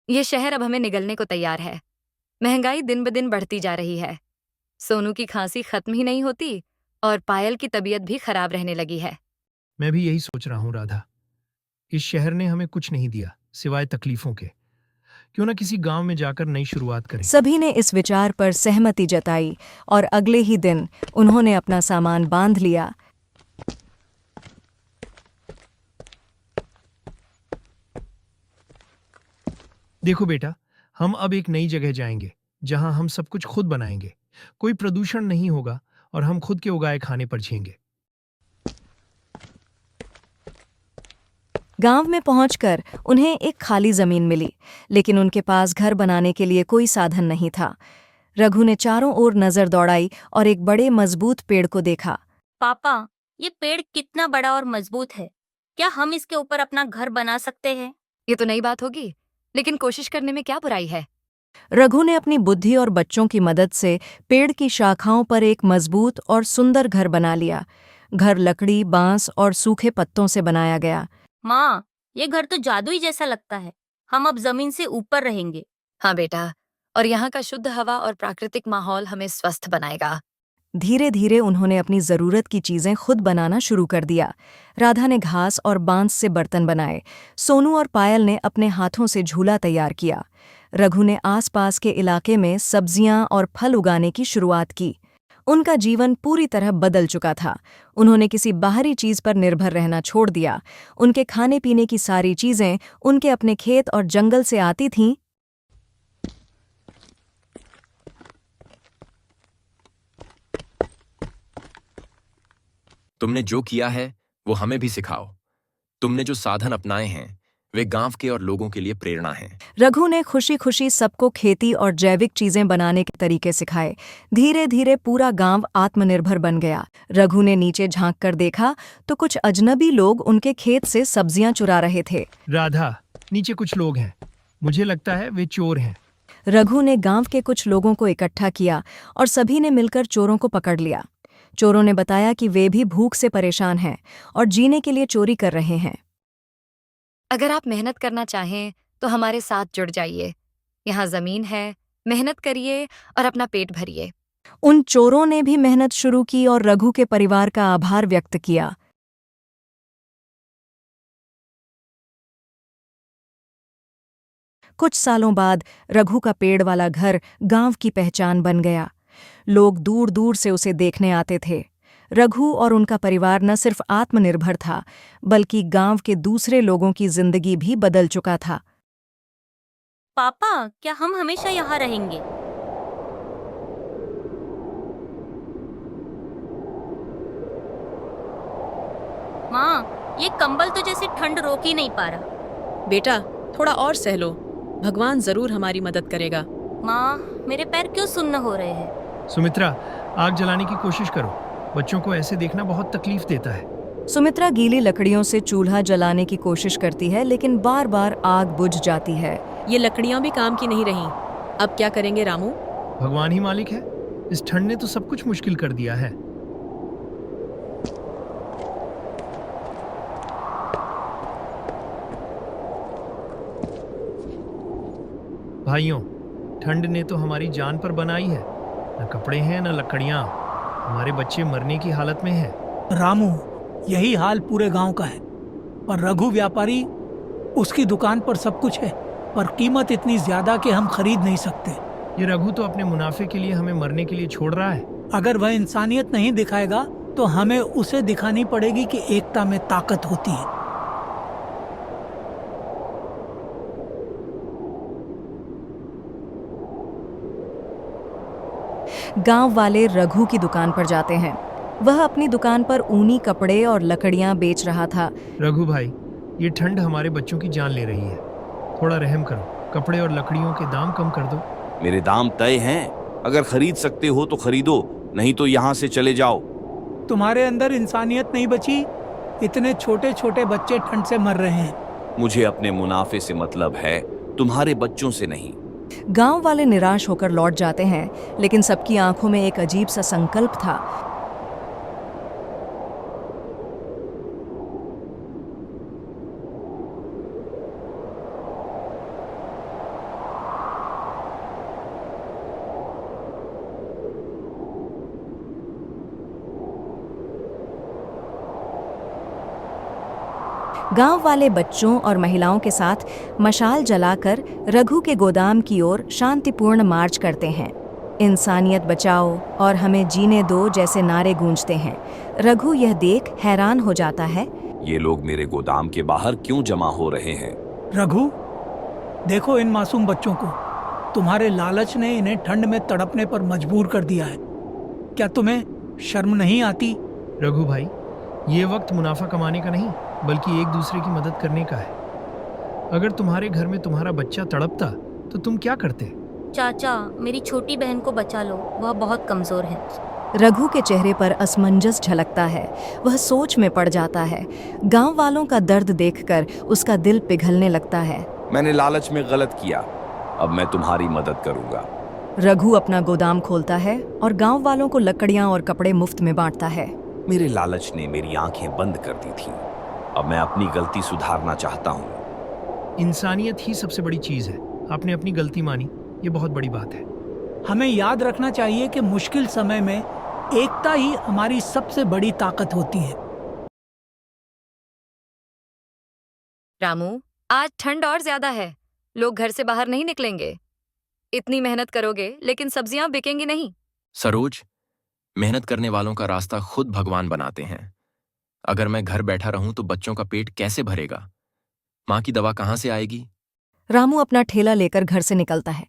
ये शहर अब हमें निगलने को तैयार है। महंगाई दिन ब दिन बढ़ती जा रही है। सोनू की खांसी खत्म ही नहीं होती और पायल की तबीयत भी खराब रहने लगी है। मैं भी यही सोच रहा हूँ राधा। इस शहर ने हमें कुछ नहीं दिया सिवाय तकलीफों के। क्यों ना किसी गांव में जाकर नई शुरुआत करें। सभी ने इस विचार पर सहमति जताई और अगले ही दिन उन्होंने अपना सामान बांध लिया। देखो बेटा, हम अब एक नई जगह जाएंगे जहां हम सब कुछ खुद बनाएंगे। कोई प्रदूषण नहीं होगा और हम खुद के उगाए खाने पर जिएंगे। गांव में पहुंचकर उन्हें एक खाली जमीन मिली, लेकिन उनके पास घर बनाने के लिए कोई साधन नहीं था। रघु ने चारों ओर नजर दौड़ाई और एक बड़े मजबूत पेड़ को देखा। पापा, ये पेड़ कितना बड़ा और मजबूत है। क्या हम इसके ऊपर अपना घर बना सकते हैं? ये तो नई बात होगी, लेकिन कोशिश करने में क्या बुराई है। रघु ने अपनी बुद्धि और बच्चों की मदद से पेड़ की शाखाओं पर एक मजबूत और सुंदर घर बना लिया। घर लकड़ी, बांस और सूखे पत्तों से बनाया गया। माँ, ये घर तो जादुई जैसा लगता है। हम अब जमीन से ऊपर रहेंगे। हाँ बेटा, और यहाँ का शुद्ध हवा और प्राकृतिक माहौल हमें स्वस्थ बनाएगा। धीरे धीरे उन्होंने अपनी जरूरत की चीजें खुद बनाना शुरू कर दिया। राधा ने घास और बांस से बर्तन बनाए। सोनू और पायल ने अपने हाथों से झूला तैयार किया। रघु ने आसपास के इलाके में सब्जियां और फल उगाने की शुरुआत की। उनका जीवन पूरी तरह बदल चुका था। उन्होंने किसी बाहरी चीज पर निर्भर रहना छोड़ दिया। उनके खाने पीने की सारी चीजें उनके अपने खेत और जंगल से आती थीं। तुमने जो किया है वो हमें भी सिखाओ। तुमने जो साधन अपनाए हैं वे गांव के और लोगों के लिए प्रेरणा हैं। रघु ने खुशी खुशी सबको खेती और जैविक चीजें बनाने के तरीके सिखाए। धीरे धीरे पूरा गांव आत्मनिर्भर बन गया। रघु ने नीचे झांक कर देखा तो कुछ अजनबी लोग उनके खेत से सब्जियां चुरा रहे थे। राधा, नीचे कुछ लोग हैं। मुझे लगता है वे चोर हैं। रघु ने गांव के कुछ लोगों को इकट्ठा किया और सभी ने मिलकर चोरों को पकड़ लिया। चोरों ने बताया कि वे भी भूख से परेशान हैं और जीने के लिए चोरी कर रहे हैं। अगर आप मेहनत करना चाहें तो हमारे साथ जुड़ जाइए। यहाँ जमीन है, मेहनत करिए और अपना पेट भरिए। उन चोरों ने भी मेहनत शुरू की और रघु के परिवार का आभार व्यक्त किया। कुछ सालों बाद रघु का पेड़ वाला घर गांव की पहचान बन गया। लोग दूर दूर से उसे देखने आते थे। रघु और उनका परिवार न सिर्फ आत्मनिर्भर था, बल्कि गांव के दूसरे लोगों की जिंदगी भी बदल चुका था। पापा, क्या हम हमेशा यहाँ रहेंगे? माँ, ये कंबल तो जैसे ठंड रोक ही नहीं पा रहा। बेटा, थोड़ा और सह लो। भगवान जरूर हमारी मदद करेगा। माँ, मेरे पैर क्यों सुन्न हो रहे हैं? सुमित्रा, आग जलाने की कोशिश करो। बच्चों को ऐसे देखना बहुत तकलीफ देता है। सुमित्रा गीली लकड़ियों से चूल्हा जलाने की कोशिश करती है, लेकिन बार बार आग बुझ जाती है। ये लकड़ियां भी काम की नहीं रहीं। अब क्या करेंगे रामू? भगवान ही मालिक है। इस ठंड ने तो सब कुछ मुश्किल कर दिया है। भाइयों, ठंड ने तो हमारी जान पर बनाई है। न कपड़े हैं न लकड़ियां। हमारे बच्चे मरने की हालत में हैं। रामू, यही हाल पूरे गांव का है। पर रघु व्यापारी, उसकी दुकान पर सब कुछ है, पर कीमत इतनी ज्यादा कि हम खरीद नहीं सकते। ये रघु तो अपने मुनाफे के लिए हमें मरने के लिए छोड़ रहा है। अगर वह इंसानियत नहीं दिखाएगा तो हमें उसे दिखानी पड़ेगी कि एकता में ताकत होती है। गांव वाले रघु की दुकान पर जाते हैं। वह अपनी दुकान पर ऊनी कपड़े और लकड़ियां बेच रहा था। रघु भाई, ये ठंड हमारे बच्चों की जान ले रही है। थोड़ा रहम करो। कपड़े और लकड़ियों के दाम कम कर दो। मेरे दाम तय हैं। अगर खरीद सकते हो तो खरीदो, नहीं तो यहाँ से चले जाओ। तुम्हारे अंदर इंसानियत नहीं बची। इतने छोटे छोटे बच्चे ठंड से मर रहे हैं। मुझे अपने मुनाफे से मतलब है, तुम्हारे बच्चों से नहीं। गांव वाले निराश होकर लौट जाते हैं, लेकिन सबकी आंखों में एक अजीब सा संकल्प था। गांव वाले बच्चों और महिलाओं के साथ मशाल जलाकर रघु के गोदाम की ओर शांतिपूर्ण मार्च करते हैं। इंसानियत बचाओ और हमें जीने दो जैसे नारे गूंजते हैं। रघु यह देख हैरान हो जाता है। ये लोग मेरे गोदाम के बाहर क्यों जमा हो रहे हैं? रघु, देखो इन मासूम बच्चों को। तुम्हारे लालच ने इन्हें ठंड में तड़पने पर मजबूर कर दिया है। क्या तुम्हें शर्म नहीं आती? रघु भाई, ये वक्त मुनाफा कमाने का नहीं बल्कि एक दूसरे की मदद करने का है। अगर तुम्हारे घर में तुम्हारा बच्चा तड़पता तो तुम क्या करते? चाचा, मेरी छोटी बहन को बचा लो, वह बहुत कमजोर है। रघु के चेहरे पर असमंजस झलकता है। वह सोच में पड़ जाता है। गांव वालों का दर्द देखकर उसका दिल पिघलने लगता है। मैंने लालच में गलत किया, अब मैं तुम्हारी मदद करूंगा। रघु अपना गोदाम खोलता है और गांव वालों को लकड़ियां और कपड़े मुफ्त में बांटता है। मेरे लालच ने मेरी आंखें बंद कर दी थीं। अब मैं अपनी गलती सुधारना चाहता हूँ। इंसानियत ही सबसे बड़ी चीज है। आपने अपनी गलती मानी, ये बहुत बड़ी बात है। हमें याद रखना चाहिए कि मुश्किल समय में एकता ही हमारी सबसे बड़ी ताकत होती है। रामू, आज ठंड और ज्यादा है। लोग घर से बाहर नहीं निकलेंगे। इतनी मेहनत करोगे लेकिन सब्जियां बिकेंगी नहीं। सरोज, मेहनत करने वालों का रास्ता खुद भगवान बनाते हैं। अगर मैं घर बैठा रहूं तो बच्चों का पेट कैसे भरेगा? माँ की दवा कहाँ से आएगी? रामू अपना ठेला लेकर घर से निकलता है।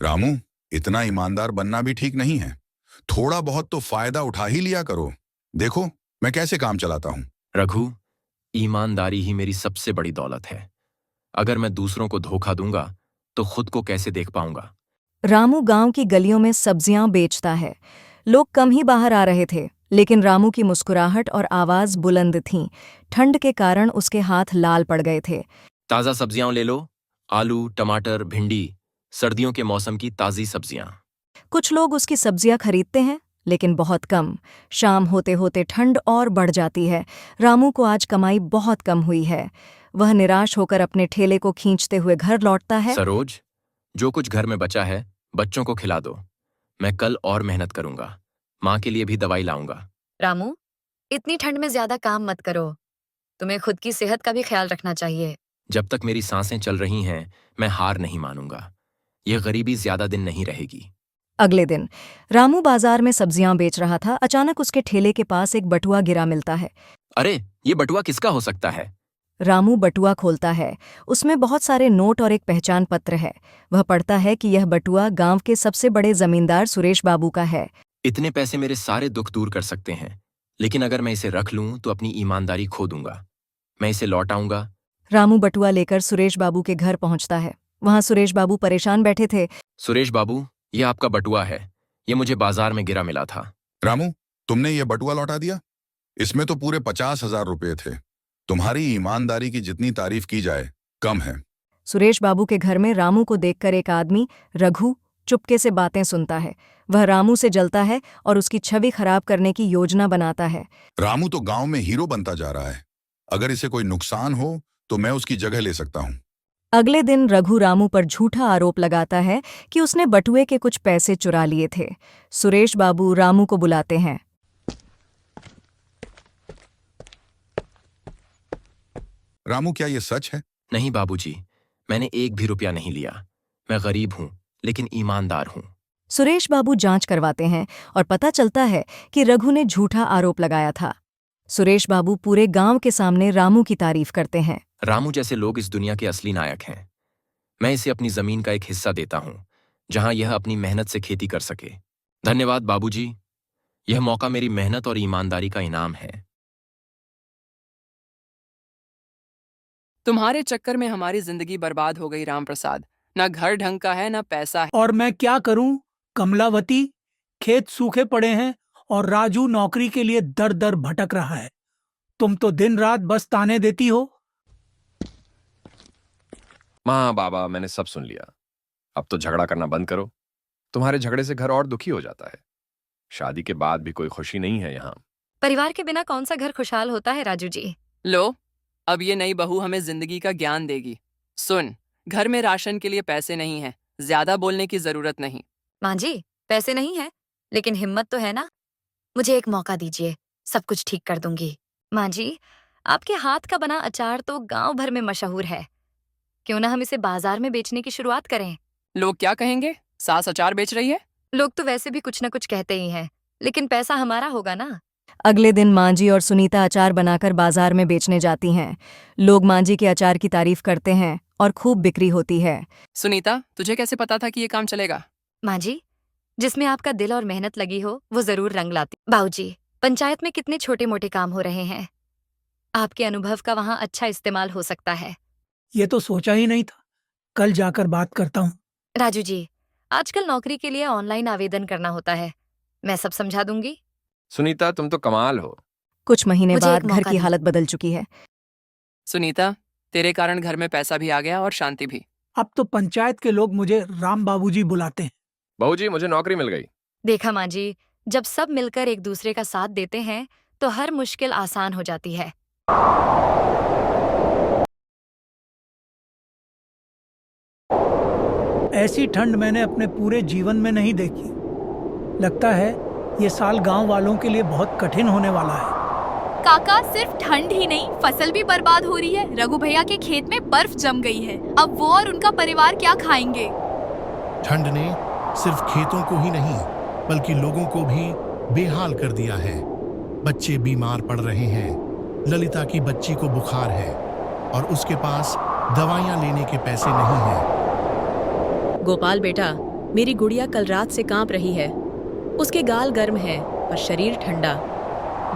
रामू, इतना ईमानदार बनना भी ठीक नहीं है। थोड़ा बहुत तो फायदा उठा ही लिया करो। देखो मैं कैसे काम चलाता हूँ। रघु, ईमानदारी ही मेरी सबसे बड़ी दौलत है। अगर मैं दूसरों को धोखा दूंगा तो खुद को कैसे देख पाऊंगा? रामू गांव की गलियों में सब्जियां बेचता है। लोग कम ही बाहर आ रहे थे, लेकिन रामू की मुस्कुराहट और आवाज बुलंद थीं। ठंड के कारण उसके हाथ लाल पड़ गए थे। ताज़ा सब्जियां ले लो। आलू, टमाटर, भिंडी, सर्दियों के मौसम की ताज़ी सब्जियां। कुछ लोग उसकी सब्जियां खरीदते हैं, लेकिन बहुत कम। शाम होते होते ठंड और बढ़ जाती है। रामू को आज कमाई बहुत कम हुई है। वह निराश होकर अपने ठेले को खींचते हुए घर लौटता है। सरोज, जो कुछ घर में बचा है बच्चों को खिला दो। मैं कल और मेहनत करूंगा। माँ के लिए भी दवाई लाऊंगा। रामू, इतनी ठंड में ज्यादा काम मत करो। तुम्हें खुद की सेहत का भी ख्याल रखना चाहिए। जब तक मेरी सांसें चल रही हैं मैं हार नहीं मानूंगा। यह गरीबी ज्यादा दिन नहीं रहेगी। अगले दिन रामू बाजार में सब्जियां बेच रहा था। अचानक उसके ठेले के पास एक बटुआ गिरा मिलता है। अरे, ये बटुआ किसका हो सकता है? रामू बटुआ खोलता है। उसमें बहुत सारे नोट और एक पहचान पत्र है। वह पढ़ता है कि यह बटुआ गांव के सबसे बड़े जमींदार सुरेश बाबू का है। इतने पैसे मेरे सारे दुख दूर कर सकते हैं, लेकिन अगर मैं इसे रख लूं तो अपनी ईमानदारी खो दूंगा। मैं इसे लौटाऊंगा। रामू बटुआ लेकर सुरेश बाबू के घर पहुंचता है। वहां सुरेश बाबू परेशान बैठे थे। सुरेश बाबू, यह आपका बटुआ है। यह मुझे बाजार में गिरा मिला था। रामू, तुमने ये बटुआ लौटा दिया? इसमें तो पूरे 50,000 रुपये थे। तुम्हारी ईमानदारी की जितनी तारीफ की जाए कम है। सुरेश बाबू के घर में रामू को देखकर एक आदमी, रघु, चुपके से बातें सुनता है। वह रामू से जलता है और उसकी छवि खराब करने की योजना बनाता है। रामू तो गांव में हीरो बनता जा रहा है। अगर इसे कोई नुकसान हो तो मैं उसकी जगह ले सकता हूँ। अगले दिन रघु रामू पर झूठा आरोप लगाता है कि उसने बटुए के कुछ पैसे चुरा लिए थे। सुरेश बाबू रामू को बुलाते हैं। रामू, क्या ये सच है? नहीं बाबूजी, मैंने एक भी रुपया नहीं लिया। मैं गरीब हूं लेकिन ईमानदार हूं। सुरेश बाबू जांच करवाते हैं और पता चलता है कि रघु ने झूठा आरोप लगाया था। सुरेश बाबू पूरे गांव के सामने रामू की तारीफ करते हैं। रामू जैसे लोग इस दुनिया के असली नायक हैं। मैं इसे अपनी जमीन का एक हिस्सा देता हूं, जहां यह अपनी मेहनत से खेती कर सके। धन्यवाद बाबूजी। यह मौका मेरी मेहनत और ईमानदारी का इनाम है। तुम्हारे चक्कर में हमारी जिंदगी बर्बाद हो गई राम प्रसाद। ना घर ढंग का है ना पैसा है। और मैं क्या करूं कमलावती? खेत सूखे पड़े हैं और राजू नौकरी के लिए दर दर भटक रहा है। तुम तो दिन रात बस ताने देती हो। माँ बाबा, मैंने सब सुन लिया। अब तो झगड़ा करना बंद करो। तुम्हारे झगड़े से घर और दुखी हो जाता है। शादी के बाद भी कोई खुशी नहीं है यहाँ। परिवार के बिना कौन सा घर खुशहाल होता है राजू जी। लो, अब ये नई बहू हमें जिंदगी का ज्ञान देगी। सुन, घर में राशन के लिए पैसे नहीं है, ज्यादा बोलने की जरूरत नहीं। माँ जी, पैसे नहीं है लेकिन हिम्मत तो है ना। मुझे एक मौका दीजिए, सब कुछ ठीक कर दूंगी। माँ जी, आपके हाथ का बना अचार तो गांव भर में मशहूर है। क्यों ना हम इसे बाजार में बेचने की शुरुआत करें। लोग क्या कहेंगे, सास अचार बेच रही है? लोग तो वैसे भी कुछ न कुछ कहते ही हैं, लेकिन पैसा हमारा होगा ना। अगले दिन मांझी और सुनीता अचार बनाकर बाजार में बेचने जाती हैं। लोग मांझी के अचार की तारीफ करते हैं और खूब बिक्री होती है। सुनीता, तुझे कैसे पता था कि ये काम चलेगा? माँ जी, जिसमें आपका दिल और मेहनत लगी हो वो जरूर रंग लाती। बाबूजी, पंचायत में कितने छोटे मोटे काम हो रहे हैं, आपके अनुभव का वहाँ अच्छा इस्तेमाल हो सकता है। ये तो सोचा ही नहीं था, कल जाकर बात करता हूँ। राजू जी, आजकल नौकरी के लिए ऑनलाइन आवेदन करना होता है, मैं सब समझा दूंगी। सुनीता, तुम तो कमाल हो। कुछ महीने मुझे बाद एक घर मौका की दीजिए। हालत बदल चुकी है। सुनीता, तेरे कारण घर में पैसा भी आ गया और शांति भी। अब तो पंचायत के लोग मुझे राम बाबूजी बुलाते हैं। बहू जी, मुझे नौकरी मिल गई। देखा माँ जी, जब सब मिलकर एक दूसरे का साथ देते हैं तो हर मुश्किल आसान हो जाती है। ऐसी ठंड मैंने अपने पूरे जीवन में नहीं देखी। लगता है ये साल गांव वालों के लिए बहुत कठिन होने वाला है। काका, सिर्फ ठंड ही नहीं, फसल भी बर्बाद हो रही है। रघु भैया के खेत में बर्फ जम गई है, अब वो और उनका परिवार क्या खाएंगे। ठंड ने सिर्फ खेतों को ही नहीं बल्कि लोगों को भी बेहाल कर दिया है। बच्चे बीमार पड़ रहे हैं। ललिता की बच्ची को बुखार है और उसके पास दवाइयां लेने के पैसे नहीं हैं। गोपाल बेटा, मेरी गुड़िया कल रात से कांप रही है। उसके गाल गर्म है और शरीर ठंडा।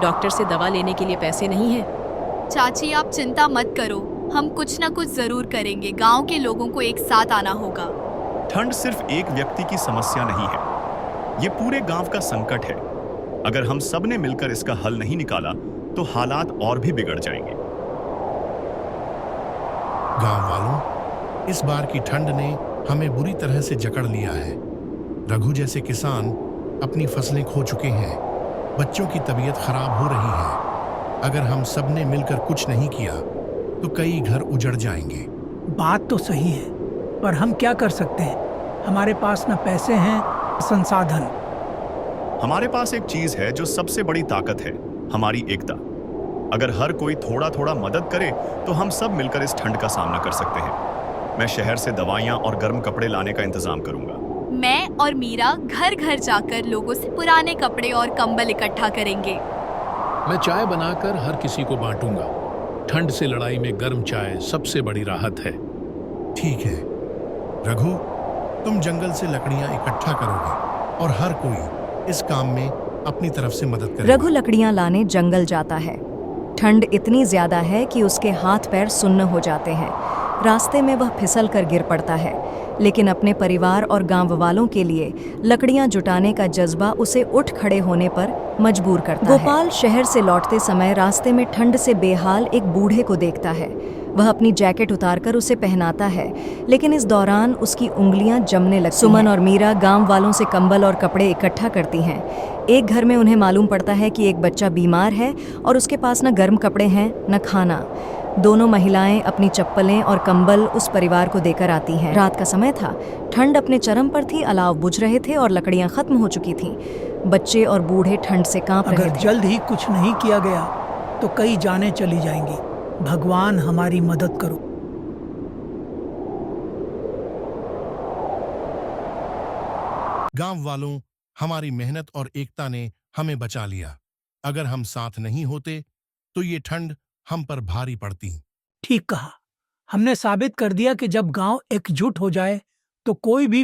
डॉक्टर से दवा लेने के लिए पैसे नहीं है। चाची, आप चिंता मत करो, हम कुछ न कुछ जरूर करेंगे। गांव के लोगों को एक साथ आना होगा। ठंड सिर्फ एक व्यक्ति की समस्या नहीं है, ये पूरे गांव का संकट है। अगर हम सब ने मिलकर इसका हल नहीं निकाला तो हालात और भी बिगड़ जाएंगे। गांव वालों, इस बार की ठंड ने हमें बुरी तरह से जकड़ लिया है। रघु जैसे किसान अपनी फसलें खो चुके हैं। बच्चों की तबीयत खराब हो रही है। अगर हम सब ने मिलकर कुछ नहीं किया तो कई घर उजड़ जाएंगे। बात तो सही है, पर हम क्या कर सकते हैं? हमारे पास न पैसे हैं न संसाधन। हमारे पास एक चीज है जो सबसे बड़ी ताकत है, हमारी एकता। अगर हर कोई थोड़ा थोड़ा मदद करे तो हम सब मिलकर इस ठंड का सामना कर सकते हैं। मैं शहर से दवाइयाँ और गर्म कपड़े लाने का इंतजाम करूंगा। मैं और मीरा घर घर जाकर लोगों से पुराने कपड़े और कंबल इकट्ठा करेंगे। मैं चाय बनाकर हर किसी को बांटूंगा। ठंड से लड़ाई में गर्म चाय सबसे बड़ी राहत है। ठीक है रघु, तुम जंगल से लकड़ियां इकट्ठा करोगे और हर कोई इस काम में अपनी तरफ से मदद करेगा। रघु लकड़ियां लाने जंगल जाता है। ठंड इतनी ज्यादा है कि उसके हाथ पैर सुन्न हो जाते हैं। रास्ते में वह फिसल कर गिर पड़ता है, लेकिन अपने परिवार और गांव वालों के लिए लकड़ियां जुटाने का जज्बा उसे उठ खड़े होने पर मजबूर करता है। गोपाल शहर से लौटते समय रास्ते में ठंड से बेहाल एक बूढ़े को देखता है। वह अपनी जैकेट उतारकर उसे पहनाता है, लेकिन इस दौरान उसकी उंगलियां जमने लगती हैं। सुमन और मीरा गांव वालों से कंबल और कपड़े इकट्ठा करती हैं। एक घर में उन्हें मालूम पड़ता है कि एक बच्चा बीमार है और उसके पास न गर्म कपड़े हैं न खाना। दोनों महिलाएं अपनी चप्पलें और कंबल उस परिवार को देकर आती हैं। रात का समय था, ठंड अपने चरम पर थी, अलाव बुझ रहे थे और लकड़ियां खत्म हो चुकी थीं। बच्चे और बूढ़े ठंड से कांप रहे थे। अगर जल्द ही कुछ नहीं किया गया तो कई जानें चली जाएंगी। भगवान हमारी मदद करो। गांव वालों, हमारी मेहनत और एकता ने हमें बचा लिया। अगर हम साथ नहीं होते तो ये ठंड हम पर भारी पड़ती। ठीक कहा, हमने साबित कर दिया कि जब गांव एकजुट हो जाए तो कोई भी